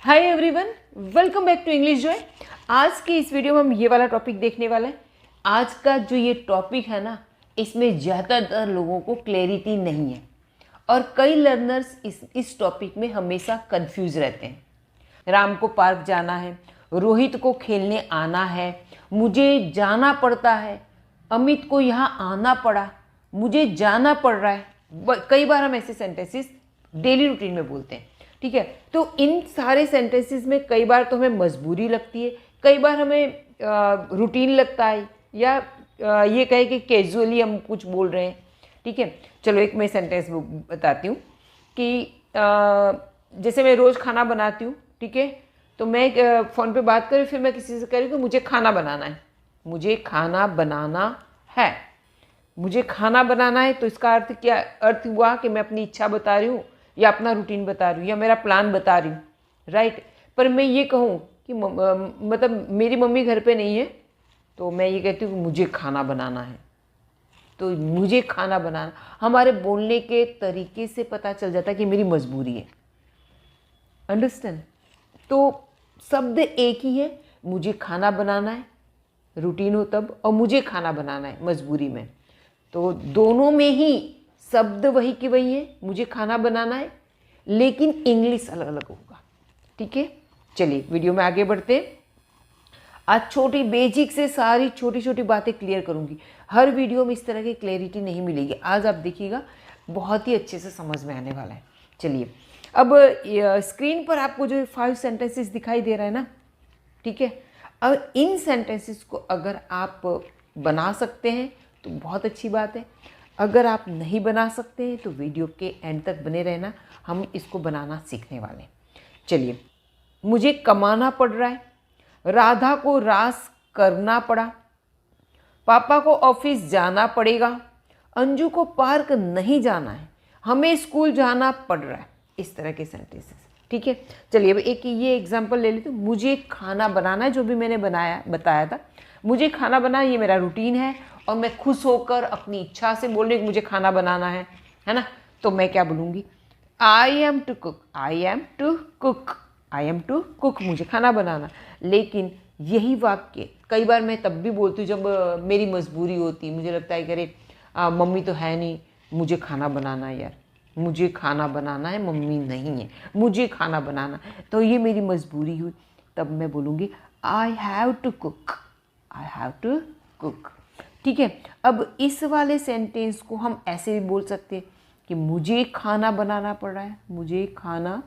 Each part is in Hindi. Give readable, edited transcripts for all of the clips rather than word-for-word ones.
Hi everyone, welcome back to English Joy. आज की इस वीडियो में हम ये वाला टॉपिक देखने वाले हैं। आज का जो ये टॉपिक है ना, इसमें ज़्यादातर लोगों को क्लैरिटी नहीं है और कई लर्नर्स इस टॉपिक में हमेशा कंफ्यूज रहते हैं। राम को पार्क जाना है, रोहित को खेलने आना है, मुझे जाना पड़ता है, अमित को यहाँ आना पड़ा, मुझे जाना पड़ रहा है। कई बार हम ऐसे सेंटेंसेस डेली रूटीन में बोलते हैं, ठीक है। तो इन सारे सेंटेंसेस में कई बार तो हमें मजबूरी लगती है, कई बार हमें रूटीन लगता है, या ये कहे कि कैजुअली हम कुछ बोल रहे हैं, ठीक है। चलो एक मैं सेंटेंस बताती हूँ कि जैसे मैं रोज़ खाना बनाती हूँ, ठीक है। तो मैं फ़ोन पे बात करूँ, फिर मैं किसी से कह रही हूँ कि मुझे खाना बनाना है, मुझे खाना बनाना है, मुझे खाना बनाना है। तो इसका अर्थ क्या अर्थ हुआ कि मैं अपनी इच्छा बता रही हूँ या अपना रूटीन बता रही हूँ या मेरा प्लान बता रही हूँ, राइट। पर मैं ये कहूँ कि मतलब मेरी मम्मी घर पे नहीं है, तो मैं ये कहती हूँ कि मुझे खाना बनाना है। तो मुझे खाना बनाना, हमारे बोलने के तरीके से पता चल जाता है कि मेरी मजबूरी है। अंडरस्टैंड? तो शब्द एक ही है, मुझे खाना बनाना है, रूटीन हो तब, और मुझे खाना बनाना है मजबूरी में। तो दोनों में ही शब्द वही की वही है, मुझे खाना बनाना है, लेकिन इंग्लिश अलग अलग होगा, ठीक है। चलिए वीडियो में आगे बढ़ते हैं। आज छोटी बेसिक से सारी छोटी छोटी बातें क्लियर करूंगी। हर वीडियो में इस तरह की क्लैरिटी नहीं मिलेगी, आज आप देखिएगा बहुत ही अच्छे से समझ में आने वाला है। चलिए अब स्क्रीन पर आपको जो 5 सेंटेंसेस दिखाई दे रहा है ना, ठीक है। अब इन सेंटेंसेस को अगर आप बना सकते हैं तो बहुत अच्छी बात है, अगर आप नहीं बना सकते हैं तो वीडियो के एंड तक बने रहना, हम इसको बनाना सीखने वाले हैं। चलिए, मुझे कमाना पड़ रहा है, राधा को रास करना पड़ा, पापा को ऑफिस जाना पड़ेगा, अंजू को पार्क नहीं जाना है, हमें स्कूल जाना पड़ रहा है। इस तरह के सेंटेंसेस, ठीक है। चलिए अब एक ये एग्जांपल ले लेते हैं। मुझे खाना बनाना है, जो भी मैंने बताया था, मुझे खाना बनाना, ये मेरा रूटीन है और मैं खुश होकर अपनी इच्छा से बोल रही हूँ मुझे खाना बनाना है ना। तो मैं क्या बोलूँगी? I am to cook, I am to cook, I am to cook, मुझे खाना बनाना। लेकिन यही वाक्य कई बार मैं तब भी बोलती हूँ जब मेरी मजबूरी होती है, मुझे लगता है कि अरे मम्मी तो है नहीं, मुझे खाना बनाना है यार, मुझे खाना बनाना है, मम्मी नहीं है, मुझे खाना बनाना। तो ये मेरी मजबूरी हुई, तब मैं बोलूँगी I have to cook, I have to cook, ठीक है। अब इस वाले सेंटेंस को हम ऐसे भी बोल सकते हैं कि मुझे खाना बनाना पड़ रहा है, मुझे खाना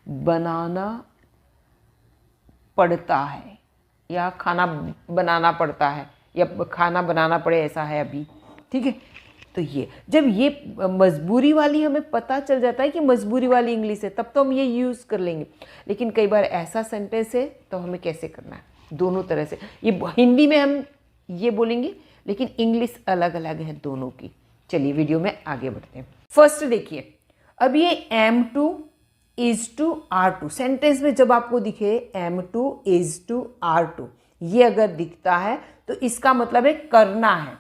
बनाना पड़ता है, या खाना बनाना पड़ता है, या खाना बनाना पड़े ऐसा है अभी, ठीक है। तो ये जब ये मजबूरी वाली हमें पता चल जाता है कि मजबूरी वाली इंग्लिश है, तब तो हम ये यूज़ कर लेंगे। लेकिन कई बार ऐसा सेंटेंस है तो हमें कैसे करना है, दोनों तरह से। ये हिंदी में हम ये बोलेंगे, लेकिन इंग्लिश अलग अलग है दोनों की। चलिए वीडियो में आगे बढ़ते हैं। फर्स्ट देखिए, अब ये am to, is to, are to, sentence में जब आपको दिखे am to, is to, are to, ये अगर दिखता है तो इसका मतलब है करना है,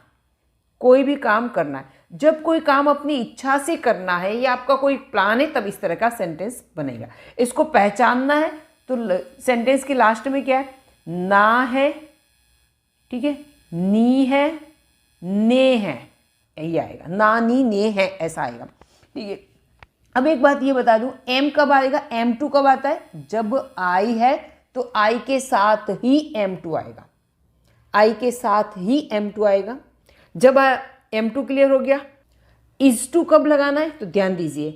कोई भी काम करना है। जब कोई काम अपनी इच्छा से करना है या आपका कोई प्लान है, तब इस तरह का सेंटेंस बनेगा। इसको पहचानना है तो सेंटेंस के लास्ट में क्या है? ना है, ठीक है, नी है, ने है, यही आएगा, ना नी ने है, ऐसा आएगा, ठीक है। अब एक बात ये बता दूं, एम कब आएगा, एम टू कब आता है? जब आई है तो आई के साथ ही एम टू आएगा, आई के साथ ही एम टू आएगा। जब एम टू क्लियर हो गया, इज टू कब लगाना है? तो ध्यान दीजिए,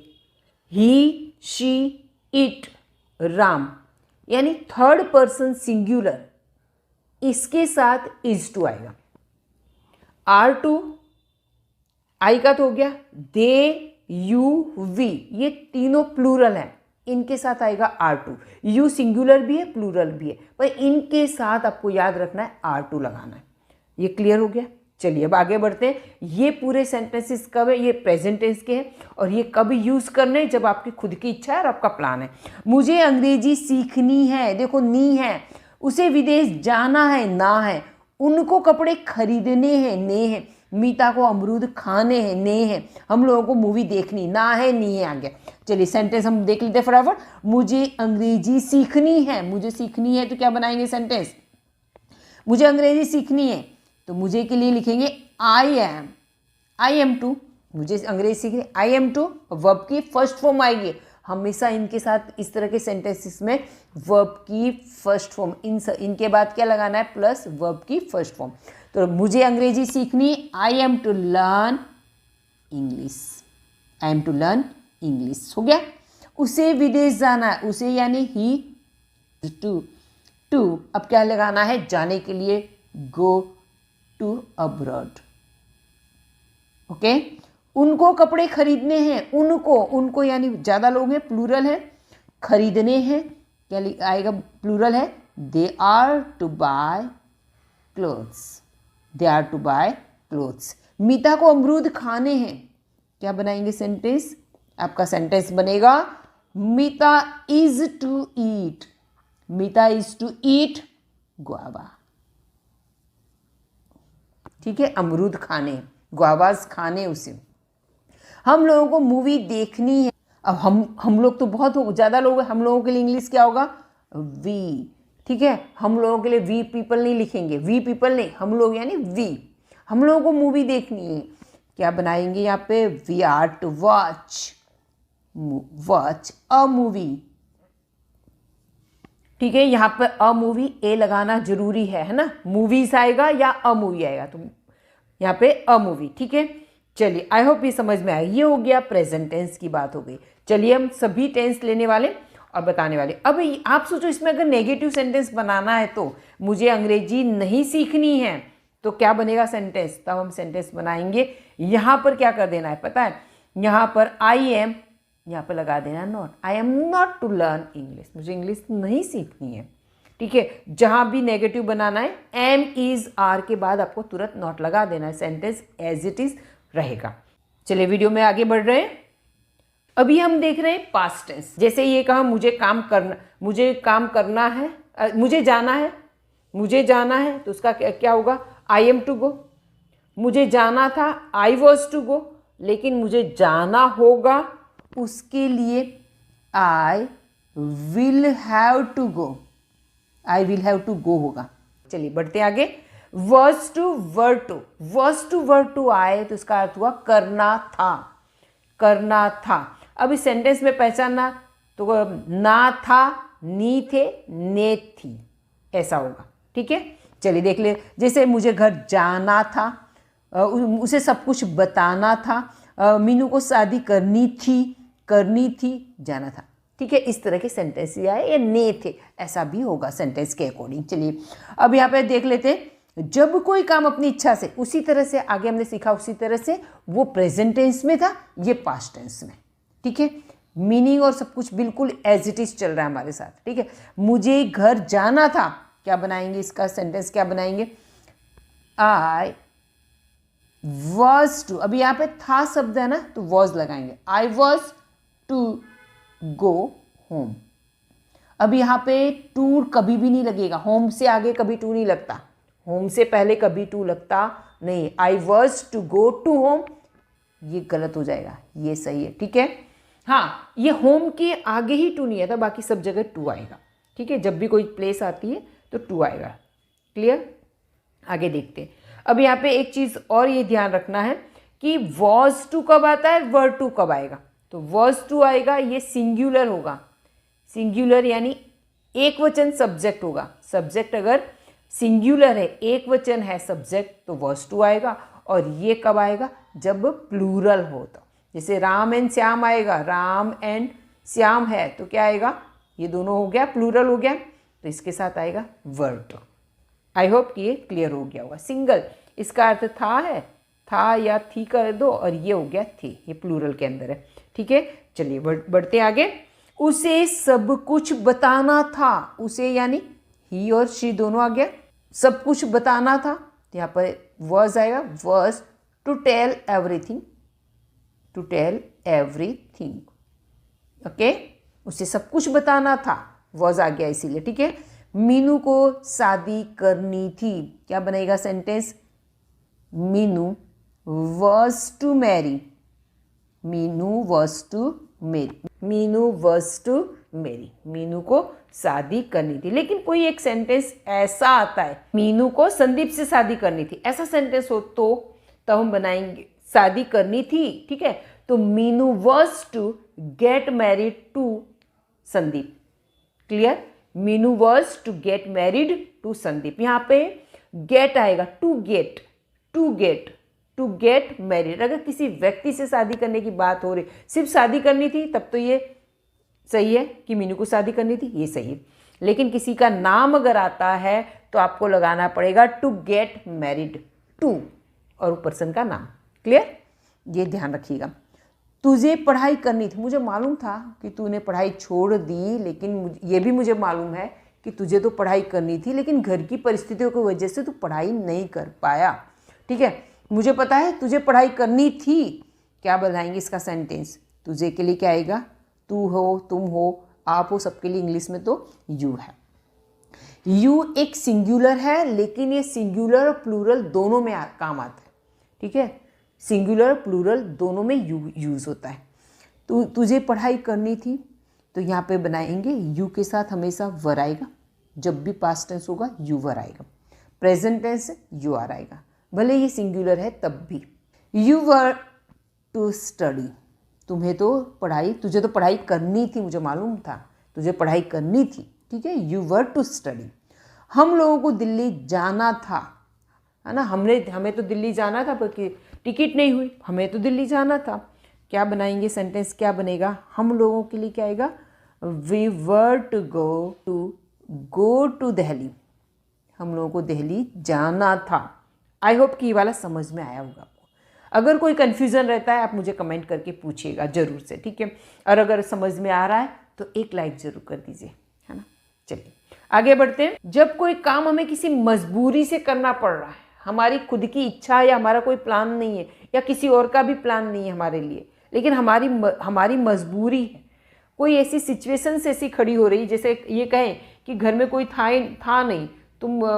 ही, शी, इट, राम, यानी थर्ड पर्सन सिंगुलर, इसके साथ इज टू आएगा। आर टू, आई का तो हो गया, दे, यू, वी, ये तीनों प्लूरल हैं, इनके साथ आएगा आर टू। यू सिंगुलर भी है, प्लूरल भी है, पर इनके साथ आपको याद रखना है आर टू लगाना है। ये क्लियर हो गया? चलिए अब आगे बढ़ते हैं। ये पूरे सेंटेंसेस कब है? ये प्रेजेंट टेंस के हैं, और ये कब यूज करने? जब आपकी खुद की इच्छा है और आपका प्लान है। मुझे अंग्रेजी सीखनी है, देखो नी है, उसे विदेश जाना है, ना है, उनको कपड़े खरीदने हैं, ने हैं, मीता को अमरूद खाने हैं, ने है, हम लोगों को मूवी देखनी, ना है नी है आ गया। चलिए सेंटेंस हम देख लेते हैं फटाफट। मुझे अंग्रेजी सीखनी है, मुझे सीखनी है तो क्या बनाएंगे सेंटेंस, मुझे अंग्रेजी सीखनी है तो मुझे के लिए लिखेंगे आई एम टू, मुझे अंग्रेजी सीखनी, आई एम टू वर्ब की फर्स्ट फॉर्म आएगी। हमेशा इनके साथ इस तरह के सेंटेंसेस में वर्ब की फर्स्ट फॉर्म, इनके बाद क्या लगाना है, प्लस वर्ब की फर्स्ट फॉर्म। तो मुझे अंग्रेजी सीखनी, I am to learn English, I am to learn English हो गया। उसे विदेश जाना है, उसे यानी ही टू अब क्या लगाना है, जाने के लिए, गो टू अब्रॉड। ओके, उनको कपड़े खरीदने हैं, उनको यानी ज़्यादा लोग हैं, प्लूरल है, खरीदने हैं क्या आएगा, प्लूरल है, they are to buy clothes, they are to buy clothes. Meeta को अमरूद खाने हैं, क्या बनाएंगे सेंटेंस, आपका सेंटेंस बनेगा Meeta is to eat, Meeta is to eat guava. ठीक है, अमरूद खाने, गुआवाज खाने उसे। हम लोगों को मूवी देखनी है, अब हम लोग तो बहुत ज़्यादा लोग हैं, हम लोगों के लिए इंग्लिश क्या होगा, वी। ठीक है, हम लोगों के लिए वी पीपल नहीं लिखेंगे, वी पीपल नहीं, हम लोग यानी वी। हम लोगों को मूवी देखनी है, क्या बनाएंगे यहाँ पे, we are to watch a movie. ठीक है, यहाँ पर अ मूवी ए लगाना जरूरी है ना, मूवीज आएगा या अ मूवी आएगा, तो यहाँ पे अ मूवी। ठीक है, चलिए आई होप ये समझ में आया। ये हो गया प्रेजेंट टेंस की बात हो गई। चलिए हम सभी टेंस लेने वाले और बताने वाले। अब आप सोचो इसमें अगर नेगेटिव सेंटेंस बनाना है तो मुझे अंग्रेजी नहीं सीखनी है तो क्या बनेगा सेंटेंस, तब हम सेंटेंस बनाएंगे। यहाँ पर क्या कर देना है पता है, यहाँ पर आई एम, यहाँ पर लगा देना not, I am not to learn English, मुझे इंग्लिश नहीं सीखनी है। ठीक है, जहाँ भी नेगेटिव बनाना है एम इज आर के बाद आपको तुरंत नॉट लगा देना है, सेंटेंस एज इट इज रहेगा। चलिए वीडियो में आगे बढ़ रहे हैं। अभी हम देख रहे हैं पास्ट टेंस। जैसे ये कहा मुझे काम करना है, मुझे जाना है तो उसका क्या होगा, आई एम टू गो। मुझे जाना था, आई वॉज टू गो, लेकिन मुझे जाना होगा उसके लिए I will have to go, I will have to go होगा। चलिए बढ़ते आगे। वर्स टू वर टू आए तो इसका अर्थ हुआ करना था। अब इस सेंटेंस में पहचानना तो ना था, नी थे, ने थी, ऐसा होगा। ठीक है, चलिए देख ले। जैसे मुझे घर जाना था, उसे सब कुछ बताना था, मीनू को शादी करनी थी, जाना था। ठीक है, इस तरह के सेंटेंस आए या ने थे, ऐसा भी होगा सेंटेंस के अकॉर्डिंग। चलिए अब यहाँ पे देख लेते हैं। जब कोई काम अपनी इच्छा से, उसी तरह से आगे हमने सीखा, उसी तरह से वो प्रेजेंट टेंस में था, ये पास्ट टेंस में। ठीक है, मीनिंग और सब कुछ बिल्कुल एज इट इज चल रहा है हमारे साथ। ठीक है, मुझे घर जाना था, क्या बनाएंगे इसका सेंटेंस, क्या बनाएंगे, आई वॉज टू, अभी यहाँ पे था शब्द है ना तो वॉज लगाएंगे, I was to go home. अब यहाँ पे टू कभी भी नहीं लगेगा, होम से आगे कभी टू नहीं लगता, होम से पहले कभी टू लगता नहीं। I was to go to home, ये गलत हो जाएगा, ये सही है। ठीक है, हाँ ये होम के आगे ही टू नहीं आता, बाकी सब जगह टू आएगा। ठीक है, जब भी कोई प्लेस आती है तो टू आएगा। क्लियर, आगे देखते हैं। अब यहाँ पे एक चीज़ और ये ध्यान रखना है कि वॉज टू कब आता है, वर टू कब आएगा। तो वॉज टू आएगा, ये सिंगुलर होगा, सिंगुलर यानी एक वचन सब्जेक्ट होगा। सब्जेक्ट अगर सिंगुलर है, एक वचन है सब्जेक्ट, तो वॉज टू आएगा। और ये कब आएगा, जब प्लूरल हो तो। जैसे राम एंड श्याम आएगा, राम एंड श्याम है तो क्या आएगा, ये दोनों हो गया, प्लूरल हो गया, तो इसके साथ आएगा वर टू। आई होप कि ये क्लियर हो गया होगा। सिंगल इसका अर्थ था है, था या थी कर दो, और ये हो गया थी, ये प्लूरल के अंदर है। ठीक है, चलिए बढ़ते आगे। उसे सब कुछ बताना था, उसे यानी ही और शी दोनों आ गया, सब कुछ बताना था, तो यहाँ पर वर्स आएगा, were to tell everything, to tell everything. Okay, उसे सब कुछ बताना था, वर्स आ गया इसीलिए। ठीक है, मीनू को शादी करनी थी, क्या बनेगा sentence, Meenu was to marry. Meenu was to marry. Meenu was to marry. Meenu को शादी करनी थी। लेकिन कोई एक सेंटेंस ऐसा आता है, मीनू को संदीप से शादी करनी थी, ऐसा सेंटेंस हो तो तब हम बनाएंगे शादी करनी थी, ठीक है। तो Meenu was to get married to Sandeep. Clear? Meenu was to get married to Sandeep. यहाँ पे गेट आएगा, टू गेट मैरिड। अगर किसी व्यक्ति से शादी करने की बात हो रही, सिर्फ शादी करनी थी, तब तो ये सही है कि मीनू को शादी करनी थी, ये सही है। लेकिन किसी का नाम अगर आता है तो आपको लगाना पड़ेगा टू गेट मैरिड टू और पर्सन का नाम। क्लियर? ये ध्यान रखिएगा। तुझे पढ़ाई करनी थी। मुझे मालूम था कि तूने पढ़ाई छोड़ दी, लेकिन ये भी मुझे मालूम है कि तुझे तो पढ़ाई करनी थी, लेकिन घर की परिस्थितियों की वजह से तू पढ़ाई नहीं कर पाया। ठीक है, मुझे पता है तुझे पढ़ाई करनी थी। क्या बनाएंगे इसका सेंटेंस? तुझे के लिए क्या आएगा? तू हो, तुम हो, आप हो, सबके लिए इंग्लिश में तो यू है। यू एक सिंगुलर है, लेकिन ये सिंगुलर और प्लूरल दोनों में काम आता है। ठीक है, सिंगुलर प्लूरल दोनों में यूज़ होता है। तो तुझे पढ़ाई करनी थी, तो यहाँ पे बनाएंगे यू के साथ हमेशा वर आएगा। जब भी पास्ट टेंस होगा यू वर आएगा, प्रेजेंट टेंस यू आर आएगा, भले ये सिंगुलर है तब भी। You were to study. तुझे तो पढ़ाई करनी थी, मुझे मालूम था तुझे पढ़ाई करनी थी। ठीक है, यू वर टू स्टडी। हम लोगों को दिल्ली जाना था, है ना। हमें तो दिल्ली जाना था, पर टिकट नहीं हुई, हमें तो दिल्ली जाना था। क्या बनाएंगे सेंटेंस? क्या बनेगा? हम लोगों के लिए क्या आएगा? We were to go to Delhi. हम लोगों को दिल्ली जाना था। आई होप कि ये वाला समझ में आया होगा आपको। अगर कोई कन्फ्यूज़न रहता है आप मुझे कमेंट करके पूछिएगा ज़रूर से, ठीक है। और अगर समझ में आ रहा है तो एक लाइक ज़रूर कर दीजिए, है ना। चलिए आगे बढ़ते हैं। जब कोई काम हमें किसी मजबूरी से करना पड़ रहा है, हमारी खुद की इच्छा या हमारा कोई प्लान नहीं है, या किसी और का भी प्लान नहीं है हमारे लिए, लेकिन हमारी मजबूरी है, कोई ऐसी सिचुएशन से ऐसी खड़ी हो रही, जैसे ये कहें कि घर में कोई था नहीं,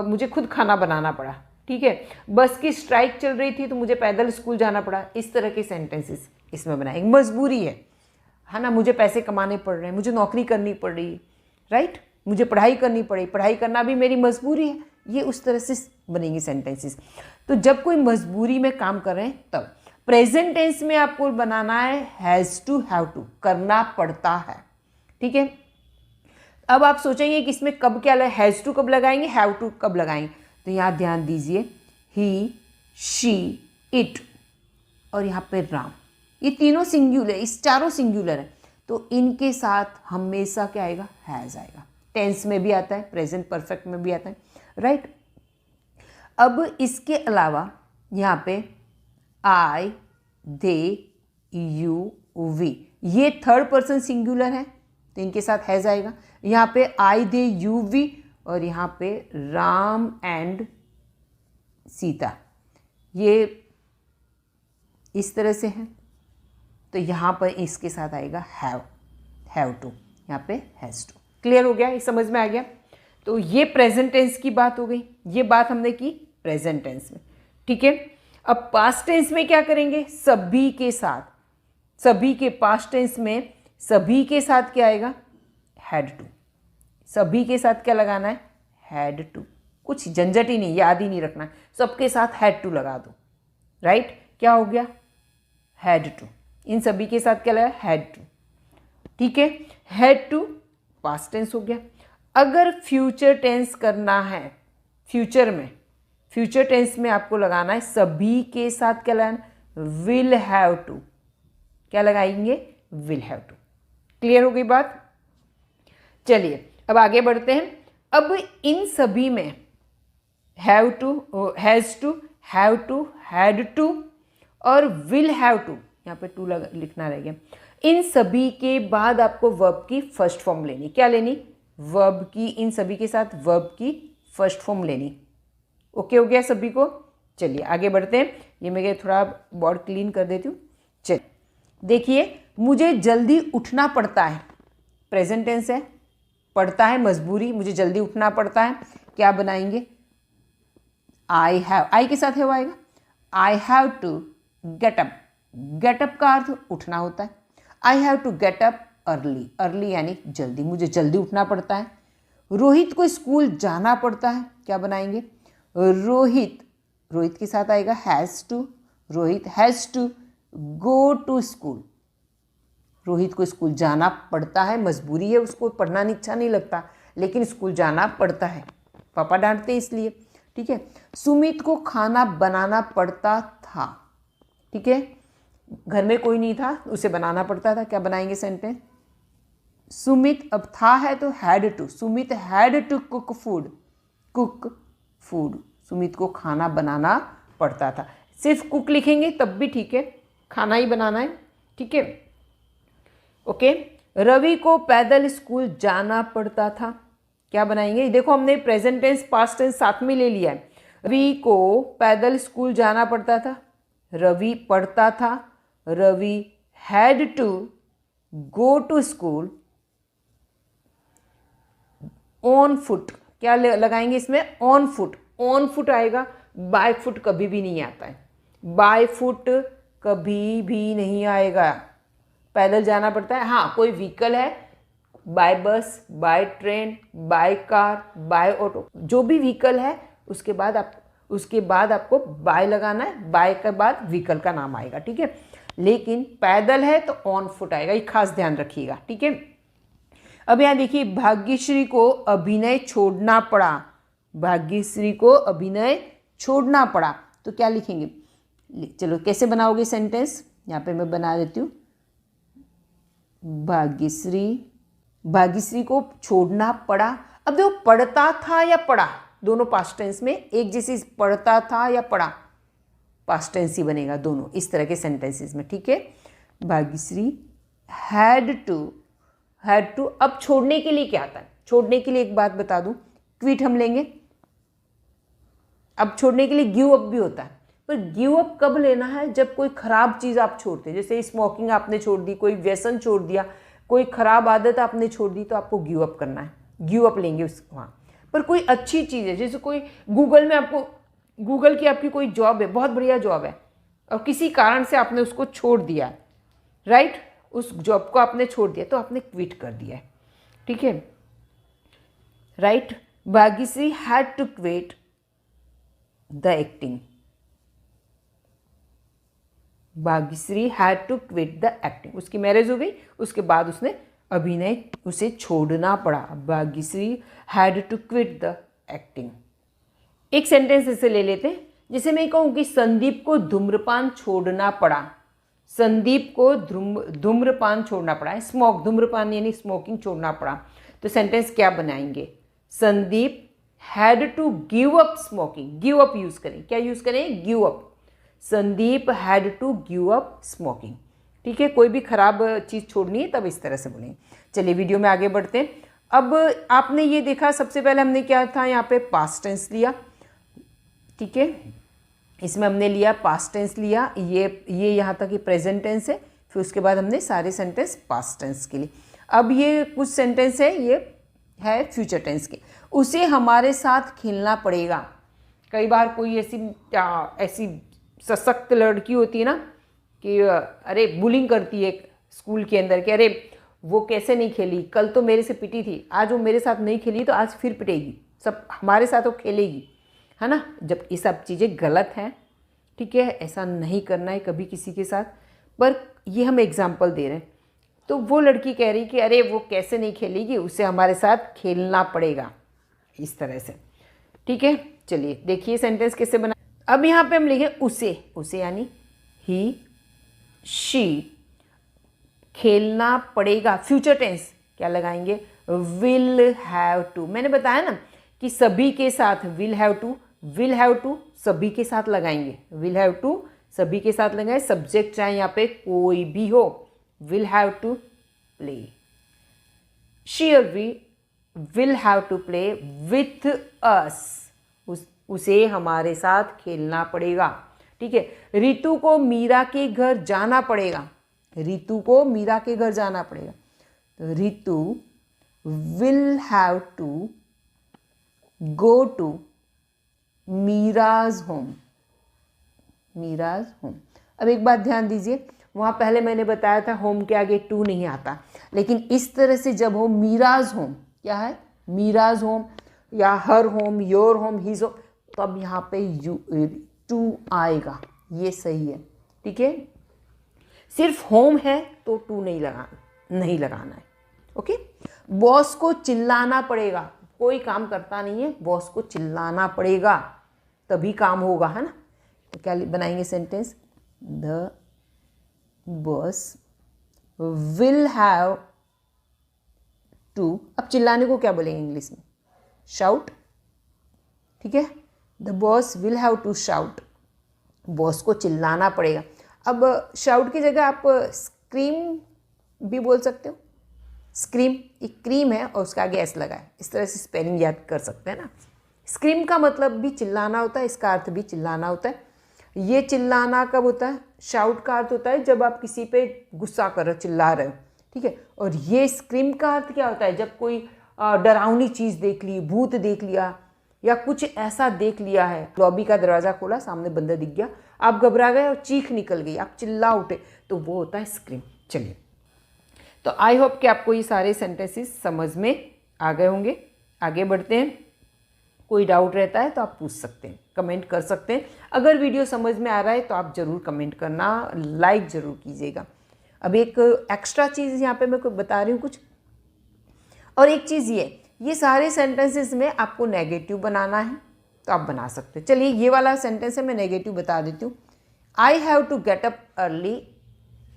मुझे खुद खाना बनाना पड़ा। ठीक है, बस की स्ट्राइक चल रही थी तो मुझे पैदल स्कूल जाना पड़ा। इस तरह के सेंटेंसेस इसमें बनाएंगे। मजबूरी है ना, मुझे पैसे कमाने पड़ रहे हैं, मुझे नौकरी करनी पड़ रही है, राइट, मुझे पढ़ाई करनी पड़ी, पढ़ाई करना भी मेरी मजबूरी है। ये उस तरह से बनेंगे सेंटेंसेस। तो जब कोई मजबूरी में काम कर रहे हैं तब प्रेजेंट टेंस में आपको बनाना है हैज़ टू, हैव टू, करना पड़ता है। ठीक है, अब आप सोचेंगे कि इसमें कब क्या हैज़ टू कब लगाएंगे, हैव टू कब लगाएंगे। तो यहाँ ध्यान दीजिए, ही, शी, इट और यहाँ पे राम, ये तीनों सिंगुलर, इस चारों सिंगुलर है, तो इनके साथ हमेशा क्या आएगा? हैज़ आएगा। टेंस में भी आता है, प्रेजेंट परफेक्ट में भी आता है, राइट। अब इसके अलावा यहाँ पे आई, दे, यू, वी, ये थर्ड पर्सन सिंगुलर है, तो इनके साथ हैज़ आएगा। यहाँ पे आई, दे, यू, वी, और यहाँ पे राम एंड सीता, ये इस तरह से है, तो यहाँ पर इसके साथ आएगा हैव टू, यहाँ पे हैज़ टू। क्लियर हो गया? ये समझ में आ गया? तो ये प्रेजेंट टेंस की बात हो गई, ये बात हमने की प्रेजेंट टेंस में। ठीक है, अब पास्ट टेंस में क्या करेंगे? सभी के साथ, सभी के पास्ट टेंस में सभी के साथ क्या आएगा? Had to. सभी के साथ क्या लगाना है? Had to. कुछ झंझट ही नहीं, याद ही नहीं रखना, सबके साथ हैड टू लगा दो, राइट। क्या हो गया? Had to. इन सभी के साथ क्या लगा? Had to. ठीक है, हैड टू पास्ट टेंस हो गया। अगर फ्यूचर टेंस करना है, फ्यूचर टेंस में आपको लगाना है सभी के साथ क्या लगाना? Will have to. क्या लगाएंगे? Will have to. क्लियर हो गई बात? चलिए अब आगे बढ़ते हैं। अब इन सभी में have to, has to, have to, had to और विल हैव टू, यहाँ पे टू लिखना रह गया। इन सभी के बाद आपको वर्ब की फर्स्ट फॉर्म लेनी। क्या लेनी? वर्ब की, इन सभी के साथ वर्ब की फर्स्ट फॉर्म लेनी। ओके हो गया सभी को? चलिए आगे बढ़ते हैं। ये मैं थोड़ा बोर्ड क्लीन कर देती हूँ। चलिए देखिए, मुझे जल्दी उठना पड़ता है, प्रेजेंट टेंस है, पड़ता है मजबूरी, मुझे जल्दी उठना पड़ता है। क्या बनाएंगे? आई हैव, आई के साथ है वो आएगा। I have to get up, get up का अर्थ उठना होता है। I have to get up early, early यानी जल्दी, मुझे जल्दी उठना पड़ता है। रोहित को स्कूल जाना पड़ता है, क्या बनाएंगे? रोहित, रोहित के साथ आएगा has to, Rohit has to go to school. Rohit को स्कूल जाना पड़ता है, मजबूरी है, उसको पढ़ना अच्छा नहीं लगता, लेकिन स्कूल जाना पड़ता है, पापा डांटते इसलिए। ठीक है। सुमित को खाना बनाना पड़ता था। ठीक है, घर में कोई नहीं था, उसे बनाना पड़ता था, क्या बनाएंगे सेंटेंस? सुमित, अब था है तो had to, Sumit had to cook food, cook food, Sumit को खाना बनाना पड़ता था। सिर्फ कुक लिखेंगे तब भी ठीक है, खाना ही बनाना है। ठीक है, ओके। रवि को पैदल स्कूल जाना पड़ता था, क्या बनाएंगे? देखो हमने प्रेजेंट टेंस पास्ट टेंस साथ में ले लिया है। रवि को पैदल स्कूल जाना पड़ता था, रवि पढ़ता था, Ravi had to go to school on foot, क्या लगाएंगे इसमें? ऑन फुट, ऑन फुट आएगा, बाय फुट कभी भी नहीं आता है, बाय फुट कभी भी नहीं आएगा, पैदल जाना पड़ता है। हाँ, कोई व्हीकल है, by bus, by train, by car, by auto, जो भी व्हीकल है उसके बाद आपको बाय लगाना है, बाय के बाद व्हीकल का नाम आएगा। ठीक है, लेकिन पैदल है तो ऑन फुट आएगा, ये खास ध्यान रखिएगा। ठीक है, अब यहाँ देखिए, भाग्यश्री को अभिनय छोड़ना पड़ा, भाग्यश्री को अभिनय छोड़ना पड़ा, तो क्या लिखेंगे? चलो कैसे बनाओगे सेंटेंस, यहाँ पे मैं बना देती हूँ। भाग्यश्री को छोड़ना पड़ा। अब देखो, पढ़ता था या पढ़ा, दोनों पास्ट टेंस में एक जैसी, पढ़ता था या पढ़ा, पास्ट टेंस ही बनेगा दोनों इस तरह के सेंटेंसेस में। ठीक है, भाग्यश्री हैड टू, अब छोड़ने के लिए क्या आता है? छोड़ने के लिए एक बात बता दूं, क्विट हम लेंगे। अब छोड़ने के लिए गिव अप भी होता है, पर गिव अप कब लेना है? जब कोई खराब चीज़ आप छोड़ते हैं, जैसे स्मोकिंग आपने छोड़ दी, कोई व्यसन छोड़ दिया, कोई खराब आदत आपने छोड़ दी, तो आपको गिव अप करना है, गिव अप लेंगे उस वहाँ। पर कोई अच्छी चीज़ है, जैसे कोई गूगल की आपकी कोई जॉब है, बहुत बढ़िया जॉब है, और किसी कारण से आपने उसको छोड़ दिया, राइट, उस जॉब को आपने छोड़ दिया, तो आपने क्विट कर दिया है। ठीक है, right. Bhagyashree had to quit the acting, Bhagyashree had to quit the acting, उसकी मैरिज हो गई, उसके बाद उसने अभिनय, उसे छोड़ना पड़ा, Bhagyashree had to quit the acting. एक सेंटेंस ऐसे ले लेते हैं, जैसे मैं कहूँ कि संदीप को धूम्रपान छोड़ना पड़ा, संदीप को धूम्रपान छोड़ना पड़ा है, धूम्रपान यानी स्मोकिंग छोड़ना पड़ा, तो सेंटेंस क्या बनाएंगे? Sandeep had to give up smoking, give up use करें, क्या यूज करें? Give up, Sandeep had to give up smoking. ठीक है, कोई भी खराब चीज़ छोड़नी है तब इस तरह से बोलेंगे। चलिए वीडियो में आगे बढ़ते हैं। अब आपने ये देखा, सबसे पहले हमने क्या था, यहाँ पे पास्ट टेंस लिया। ठीक है, इसमें हमने लिया पास्ट टेंस लिया, ये यहाँ तक ही प्रेजेंट टेंस है, फिर उसके बाद हमने सारे सेंटेंस पास्ट टेंस के लिए। अब ये कुछ सेंटेंस है, ये है फ्यूचर टेंस के, उसे हमारे साथ खेलना पड़ेगा। कई बार कोई ऐसी सशक्त लड़की होती है ना, कि अरे बुलिंग करती है स्कूल के अंदर, कि अरे वो कैसे नहीं खेली, कल तो मेरे से पिटी थी, आज वो मेरे साथ नहीं खेली तो आज फिर पिटेगी, सब हमारे साथ वो खेलेगी, है ना। जब ये सब चीज़ें गलत हैं, ठीक है, ऐसा नहीं करना है कभी किसी के साथ, पर ये हम एग्जाम्पल दे रहे हैं। तो वो लड़की कह रही कि अरे वो कैसे नहीं खेलेगी, उसे हमारे साथ खेलना पड़ेगा, इस तरह से। ठीक है, चलिए देखिए सेंटेंस कैसे बना। अब यहाँ पे हम लिखे उसे यानी ही, शी, खेलना पड़ेगा, फ्यूचर टेंस क्या लगाएंगे? Will have to. मैंने बताया ना कि सभी के साथ विल हैव टू सभी के साथ लगाएंगे, विल हैव टू सभी के साथ लगाए, सब्जेक्ट चाहे यहाँ पे कोई भी हो, will have to play, she और we will have to play with us, उसे हमारे साथ खेलना पड़ेगा। ठीक है, रितु को मीरा के घर जाना पड़ेगा, रितु को मीरा के घर जाना पड़ेगा, तो Ritu will have to go to Meera's home, Meera's home. अब एक बात ध्यान दीजिए, वहाँ पहले मैंने बताया था होम के आगे टू नहीं आता, लेकिन इस तरह से जब हो मीराज होम, क्या है, मीराज होम या her home, your home, his home, तब यहाँ पे टू आएगा, ये सही है, ठीक है। सिर्फ होम है तो टू नहीं लगाना है, ओके। बॉस को चिल्लाना पड़ेगा, कोई काम करता नहीं है, बॉस को चिल्लाना पड़ेगा तभी काम होगा, है ना। तो क्या बनाएंगे sentence, the boss will have to, अब चिल्लाने को क्या बोलेंगे इंग्लिश में, शाउट, ठीक है। The boss will have to shout, boss को चिल्लाना पड़ेगा। अब शाउट की जगह आप स्क्रीम भी बोल सकते हो, स्क्रीम, एक क्रीम है और उसके आगे एस लगा है, इस तरह से स्पेलिंग याद कर सकते हैं ना। स्क्रीम का मतलब भी चिल्लाना होता है, इसका अर्थ भी चिल्लाना होता है। ये चिल्लाना कब होता है, शाउट का अर्थ होता है जब आप किसी पे गुस्सा कर रहे हो, चिल्ला रहे हो, ठीक है। और ये स्क्रीम का अर्थ क्या होता है, जब कोई डरावनी चीज़ देख ली, भूत देख लिया या कुछ ऐसा देख लिया है, लॉबी का दरवाज़ा खोला, सामने बंदा दिख गया, आप घबरा गए और चीख निकल गई, आप चिल्ला उठे, तो वो होता है स्क्रीम। चलिए, तो आई होप कि आपको ये सारे सेंटेंसेस समझ में आ गए होंगे। आगे बढ़ते हैं, कोई डाउट रहता है तो आप पूछ सकते हैं, कमेंट कर सकते हैं। अगर वीडियो समझ में आ रहा है तो आप ज़रूर कमेंट करना, लाइक ज़रूर कीजिएगा। अब एक एक्स्ट्रा चीज़ यहाँ पे मैं बता रही हूँ कुछ, और एक चीज़ ये सारे सेंटेंसेस में आपको नेगेटिव बनाना है तो आप बना सकते हैं। चलिए, ये वाला सेंटेंस है, मैं नेगेटिव बता देती हूँ। I have to get up early,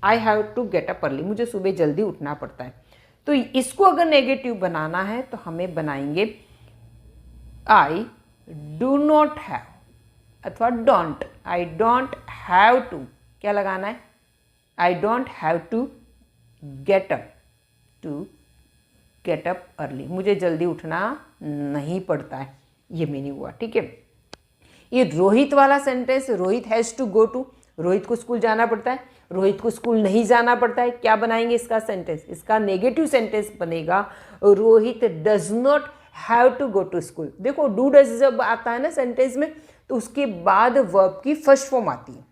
I have to get up early, मुझे सुबह जल्दी उठना पड़ता है। तो इसको अगर नेगेटिव बनाना है तो हमें बनाएंगे आई डू नॉट हैव अथवा don't, I don't have to, क्या लगाना है, I don't have to get up early, मुझे जल्दी उठना नहीं पड़ता है, ये मीनिंग हुआ, ठीक है। ये रोहित वाला sentence, Rohit has to go to, Rohit को स्कूल जाना पड़ता है, रोहित को स्कूल नहीं जाना पड़ता है, क्या बनाएंगे इसका सेंटेंस, इसका नेगेटिव सेंटेंस बनेगा Rohit does not have to go to school. देखो, डू डज जब आता है ना सेंटेंस में तो उसके बाद वर्ब की फर्स्ट फॉर्म आती है,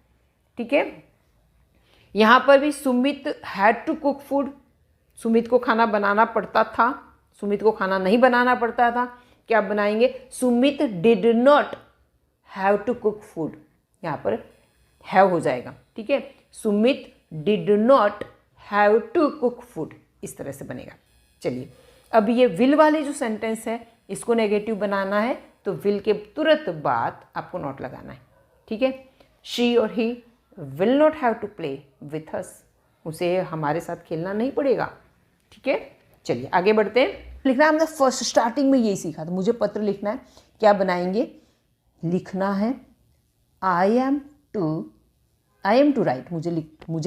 ठीक है। यहाँ पर भी Sumit had to cook food, Sumit को खाना बनाना पड़ता था, सुमित को खाना नहीं बनाना पड़ता था, क्या बनाएंगे, Sumit did not have to cook food, यहाँ पर हैव हो जाएगा, ठीक है। Sumit did not have to cook food, इस तरह से बनेगा। चलिए, अब ये विल वाले जो सेंटेंस है इसको नेगेटिव बनाना है तो विल के तुरंत बाद आपको नॉट लगाना है, ठीक है। शी और he will not have to play with us, उसे हमारे साथ खेलना नहीं पड़ेगा, ठीक है। चलिए आगे बढ़ते हैं। लिखना हमने फर्स्ट स्टार्टिंग में यही सीखा था, मुझे पत्र लिखना है, क्या बनाएंगे, लिखना है आई एम टू राइट, मुझे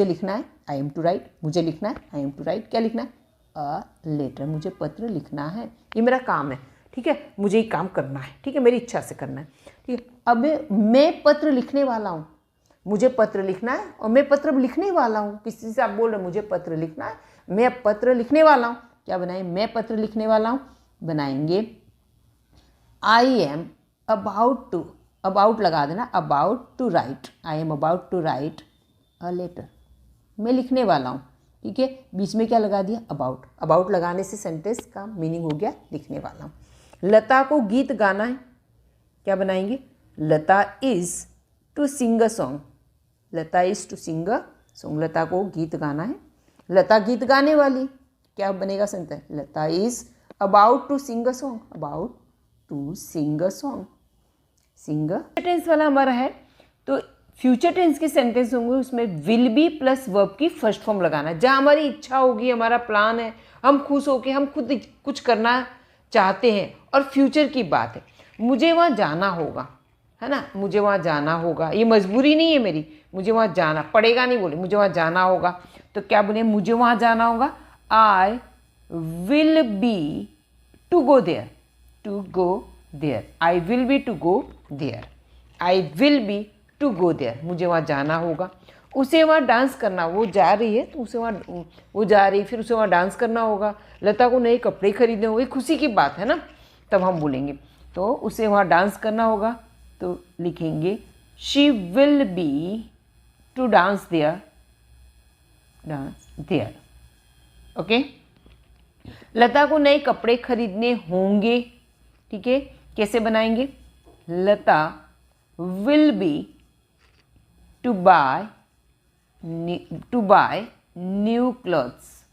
लिखना है आई एम टू राइट, मुझे लिखना है आई एम टू राइट, क्या लिखना है, अ लेटर, मुझे पत्र लिखना है, ये मेरा काम है, ठीक है, मुझे ये काम करना है, ठीक है, मेरी इच्छा से करना है, ठीक है। अब मैं पत्र लिखने वाला हूँ, मुझे पत्र लिखना है और मैं पत्र लिखने वाला हूँ, किसी से आप बोल रहे मुझे पत्र लिखना है, मैं पत्र लिखने वाला हूँ, क्या बनाए, मैं पत्र लिखने वाला हूँ, बनाएंगे I am about to, about लगा देना, about to write, I am about to write a letter, मैं लिखने वाला हूँ, ठीक है। बीच में क्या लगा दिया, अबाउट, अबाउट लगाने से सेंटेंस का मीनिंग हो गया लिखने वाला हूँ। लता को गीत गाना है, क्या बनाएंगे, Lata is to sing a song, Lata is to sing a song, Lata को गीत गाना है, लता गीत गाने वाली, क्या बनेगा sentence, Lata is about to sing a song, about to sing a song, singer tense वाला हमारा है। तो फ्यूचर टेंस के सेंटेंस होंगे उसमें विल बी प्लस वर्ब की फर्स्ट फॉर्म लगाना है, जहाँ हमारी इच्छा होगी, हमारा प्लान है, हम खुश होके हम खुद कुछ करना चाहते हैं और फ्यूचर की बात है, मुझे वहाँ जाना होगा, है ना, मुझे वहाँ जाना होगा, ये मजबूरी नहीं है मेरी, मुझे वहाँ जाना पड़ेगा, नहीं बोले, मुझे वहाँ जाना होगा, तो क्या बोले, मुझे वहाँ जाना होगा, I will be to go there, to go there, I will be to go there, I will be to go there, मुझे वहाँ जाना होगा, उसे वहाँ डांस करना, वो जा रही है तो उसे वहाँ, वो जा रही फिर उसे वहाँ डांस करना होगा, लता को नए कपड़े खरीदने होंगे, खुशी की बात है ना, तब हम बोलेंगे, तो उसे वहाँ डांस करना होगा, तो लिखेंगे she will be to dance there. Okay, Lata को नए कपड़े खरीदने होंगे। ठीक है, कैसे बनाएंगे? Lata will be to buy new clothes.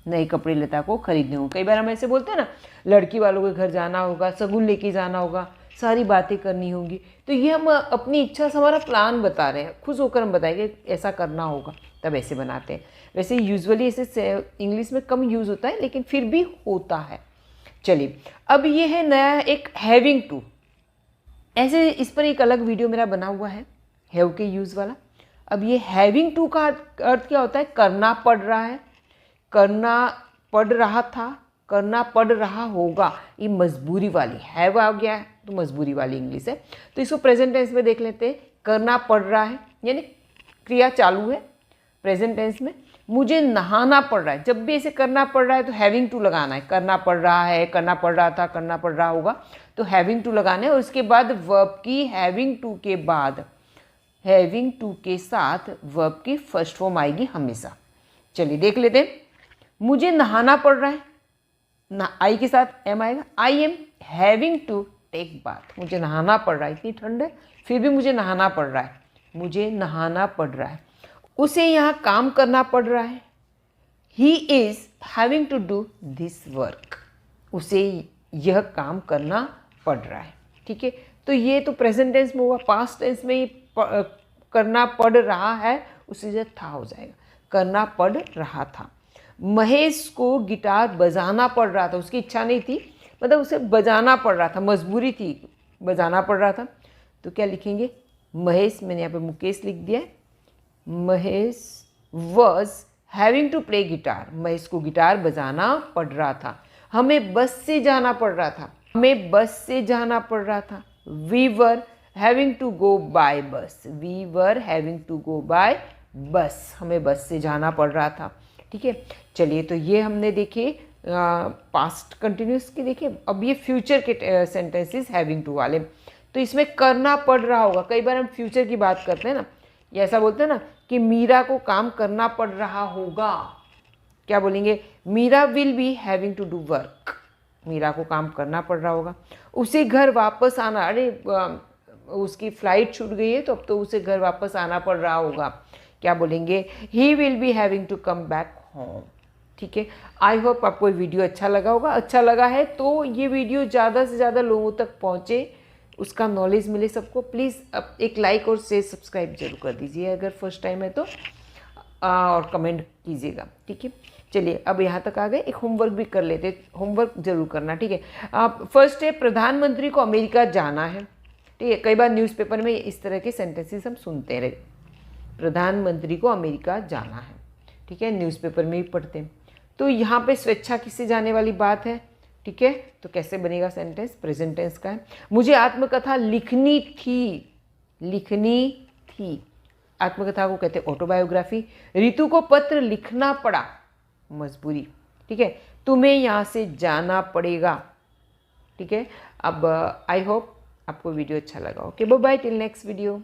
नए कपड़े लता को खरीदने होंगे। कई बार हम ऐसे बोलते हैं ना, लड़की वालों के घर जाना होगा, शगुन लेके जाना होगा, सारी बातें करनी होंगी। तो ये हम अपनी इच्छा से हमारा प्लान बता रहे हैं, खुश होकर हम बताएंगे ऐसा करना होगा, तब ऐसे बनाते हैं। वैसे यूजुअली ऐसे इंग्लिश में कम यूज़ होता है, लेकिन फिर भी होता है। चलिए, अब ये है नया एक हैविंग टू। ऐसे इस पर एक अलग वीडियो मेरा बना हुआ है, हैव के यूज़ वाला। अब ये हैविंग टू का अर्थ क्या होता है? करना पड़ रहा है, करना पड़ रहा था, करना पड़ रहा होगा। ये मजबूरी वाली हैव आ गया है, तो मजबूरी वाली इंग्लिश है। तो इसको प्रेजेंट टेंस में देख लेते हैं। करना पड़ रहा है यानी क्रिया चालू है प्रेजेंट टेंस में। मुझे नहाना पड़ रहा है, जब भी ऐसे करना पड़ रहा है तो हैविंग टू लगाना है। करना पड़ रहा है, करना पड़ रहा था, करना पड़ रहा होगा, तो हैविंग टू लगाना है। और उसके बाद वर्ब की हैविंग टू के बाद, हैविंग टू के साथ वर्ब की फर्स्ट फॉर्म आएगी हमेशा। चलिए देख लेते हैं। मुझे नहाना पड़ रहा है, ना आई के साथ एम आएगा। I am having to take bath. मुझे नहाना पड़ रहा है, इतनी ठंड है फिर भी मुझे नहाना पड़ रहा है, मुझे नहाना पड़ रहा है। उसे यहाँ काम करना पड़ रहा है। He is having to do this work. उसे यह काम करना पड़ रहा है। ठीक है, तो ये तो प्रेजेंट टेंस में हुआ। पास्ट टेंस में करना पड़ रहा है, उसे जब था हो जाएगा, करना पड़ रहा था। महेश को गिटार बजाना पड़ रहा था, उसकी इच्छा नहीं थी, मतलब उसे बजाना पड़ रहा था, मजबूरी थी, बजाना पड़ रहा था। तो क्या लिखेंगे? महेश, मैंने यहाँ पे मुकेश लिख दिया है। Mahesh was having to play guitar. Mahesh को गिटार बजाना पड़ रहा था। हमें बस से जाना पड़ रहा था, हमें बस से जाना पड़ रहा था। We were having to go by bus. We were having to go by bus. हमें बस से जाना पड़ रहा था। ठीक है, चलिए, तो ये हमने देखे पास्ट कंटिन्यूस के देखे। अब ये फ्यूचर के सेंटेंसेस हैविंग टू वाले, तो इसमें करना पड़ रहा होगा। कई बार हम फ्यूचर की बात करते हैं ना, ये ऐसा बोलते हैं ना कि मीरा को काम करना पड़ रहा होगा। क्या बोलेंगे? Meera will be having to do work. Meera को काम करना पड़ रहा होगा। उसे घर वापस आना, अरे उसकी फ्लाइट छूट गई है तो अब तो उसे घर वापस आना पड़ रहा होगा। क्या बोलेंगे? He will be having to come back home. ठीक है, आई होप आपको ये वीडियो अच्छा लगा होगा। अच्छा लगा है तो ये वीडियो ज़्यादा से ज़्यादा लोगों तक पहुँचे, उसका नॉलेज मिले सबको। प्लीज़ अब एक लाइक और शेयर सब्सक्राइब जरूर कर दीजिए अगर फर्स्ट टाइम है तो, और कमेंट कीजिएगा। ठीक है, चलिए अब यहाँ तक आ गए। एक होमवर्क भी कर लेते, होमवर्क जरूर करना। ठीक है, फर्स्ट है प्रधानमंत्री को अमेरिका जाना है। ठीक है, कई बार न्यूज़पेपर में इस तरह के सेंटेंसेस हम सुनते रहे, प्रधानमंत्री को अमेरिका जाना है। ठीक है, न्यूज़पेपर में भी पढ़ते हैं। तो यहाँ पे स्वेच्छा किससे जाने वाली बात है। ठीक है, तो कैसे बनेगा सेंटेंस? प्रेजेंट टेंस का है। मुझे आत्मकथा लिखनी थी, लिखनी थी। आत्मकथा को कहते हैं ऑटोबायोग्राफी। ऋतु को पत्र लिखना पड़ा, मजबूरी। ठीक है, तुम्हें यहाँ से जाना पड़ेगा। ठीक है, अब आई होप आपको वीडियो अच्छा लगा। Okay, bye bye, till next video.